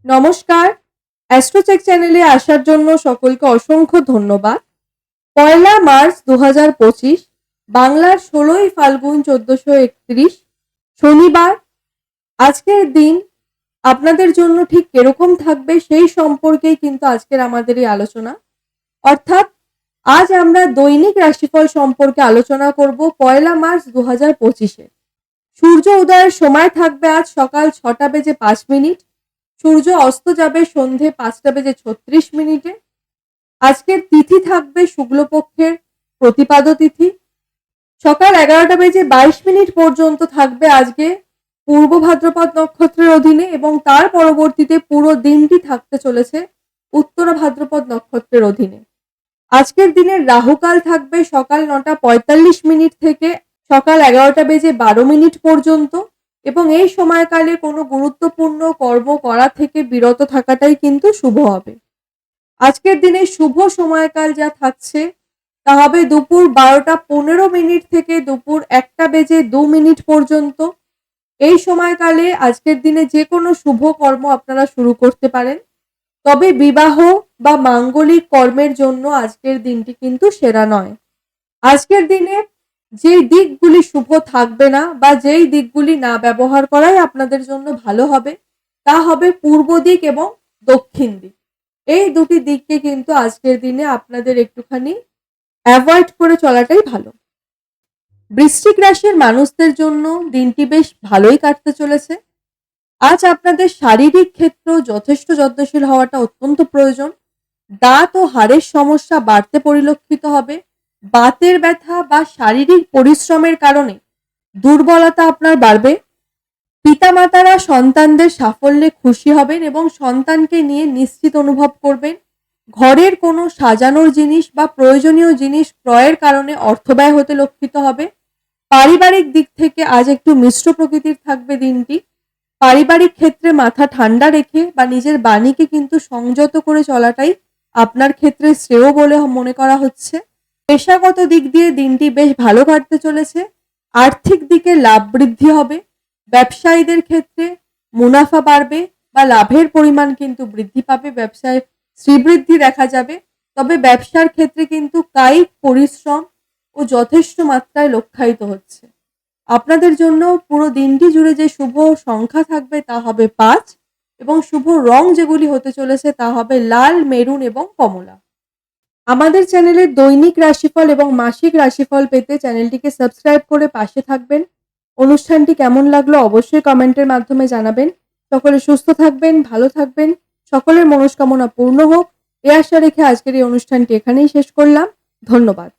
নমস্কার, অ্যাস্ট্রোচেক চ্যানেলে আসার জন্য সকলকে অসংখ্য ধন্যবাদ। ১লা মার্চ ২০২৫, বাংলার ১৬ই ফাল্গুন ১৪৩১, শনিবার। আজকের দিন আপনাদের জন্য ঠিক কিরকম থাকবে সেই সম্পর্কেই কিন্তু আজকের আমাদের এই আলোচনা। অর্থাৎ আজ আমরা দৈনিক রাশিফল সম্পর্কে আলোচনা করব ১লা মার্চ ২০২৫-এ। সূর্য উদয়ের সময় থাকবে আজ সকাল ৬টা বেজে ৫ মিনিট। সূর্য অস্ত যাবে সন্ধে ৫টা বেজে ৩৬ মিনিটে। আজকের তিথি থাকবে শুক্লপক্ষের প্রতিপাদ তিথি। সকাল ১১টা বেজে ২২ মিনিট পর্যন্ত থাকবে আজকে পূর্ব ভাদ্রপদ নক্ষত্রের অধীনে, এবং তার পরবর্তীতে পুরো দিনটি থাকতে চলেছে উত্তর ভাদ্রপদ নক্ষত্রের অধীনে। আজকের দিনের রাহুকাল থাকবে সকাল ৯টা ৪৫ মিনিট থেকে সকাল ১১টা বেজে ১২ মিনিট পর্যন্ত, এবং এই সময়কালে কোনো গুরুত্বপূর্ণ কর্ম করা থেকে বিরত থাকাটাই কিন্তু শুভ হবে। আজকের দিনে শুভ সময়কাল যা থাকছে তা হবে দুপুর ১২টা ১৫ মিনিট থেকে দুপুর ১টা বেজে ২ মিনিট পর্যন্ত। এই সময়কালে আজকের দিনে যে কোনো শুভ কর্ম আপনারা শুরু করতে পারেন, তবে বিবাহ বা মাঙ্গলিক কর্মের জন্য আজকের দিনটি কিন্তু সেরা নয়। আজকের দিনে যেই দিকগুলি শুভ থাকবে না বা যেই দিকগুলি না ব্যবহার করাই আপনাদের জন্য ভালো হবে, তা হবে পূর্ব দিক এবং দক্ষিণ দিক। এই দুটি দিককে কিন্তু আজকের দিনে আপনাদের একটুখানি অ্যাভয়েড করে চলাটাই ভালো। বৃশ্চিক রাশির মানুষদের জন্য দিনটি বেশ ভালোই কাটতে চলেছে। আজ আপনাদের শারীরিক ক্ষেত্রেও যথেষ্ট যত্নশীল হওয়াটা অত্যন্ত প্রয়োজন। দাঁত ও হাড়ের সমস্যা বাড়তে পরিলক্ষিত হবে। বাতের ব্যথা বা শারীরিক পরিশ্রমের কারণে দুর্বলতা আপনার বাড়বে। পিতামাতারা সন্তানদের সাফল্যে খুশি হবেন এবং সন্তানকে নিয়ে নিশ্চিত অনুভব করবেন। ঘরের কোনো সাজানোর জিনিস বা প্রয়োজনীয় জিনিস ক্রয়ের কারণে অর্থব্যয় হতে লক্ষিত হবে। পারিবারিক দিক থেকে আজ একটু মিশ্র প্রকৃতির থাকবে দিনটি। পারিবারিক ক্ষেত্রে মাথা ঠান্ডা রেখে বা নিজের বাণীকে কিন্তু সংযত করে চলাটাই আপনার ক্ষেত্রে শ্রেয় বলে মনে করা হচ্ছে। পেশাগত দিক দিয়ে দিনটি বেশ ভালো কাটতে চলেছে। আর্থিক দিকে লাভ বৃদ্ধি হবে। ব্যবসায়ীদের ক্ষেত্রে মুনাফা বাড়বে বা লাভের পরিমাণ কিন্তু বৃদ্ধি পাবে। ব্যবসায় শ্রীবৃদ্ধি দেখা যাবে। তবে ব্যবসার ক্ষেত্রে কিন্তু কায়িক পরিশ্রম ও যথেষ্ট মাত্রায় লক্ষায়িত হচ্ছে। আপনাদের জন্য পুরো দিনটি জুড়ে যে শুভ সংখ্যা থাকবে তা হবে ৫, এবং শুভ রং যেগুলি হতে চলেছে তা হবে লাল, মেরুন এবং কমলা। আমাদের চ্যানেলের দৈনিক রাশিফল এবং মাসিক রাশিফল পেতে চ্যানেলটিকে সাবস্ক্রাইব করে পাশে থাকবেন। অনুষ্ঠানটি কেমন লাগলো অবশ্যই কমেন্টের মাধ্যমে জানাবেন। সকলে সুস্থ থাকবেন, ভালো থাকবেন, সকলের মনস্কামনা পূর্ণ হোক, এ আশা রেখে আজকের এই অনুষ্ঠানটি এখানেই শেষ করলাম। ধন্যবাদ।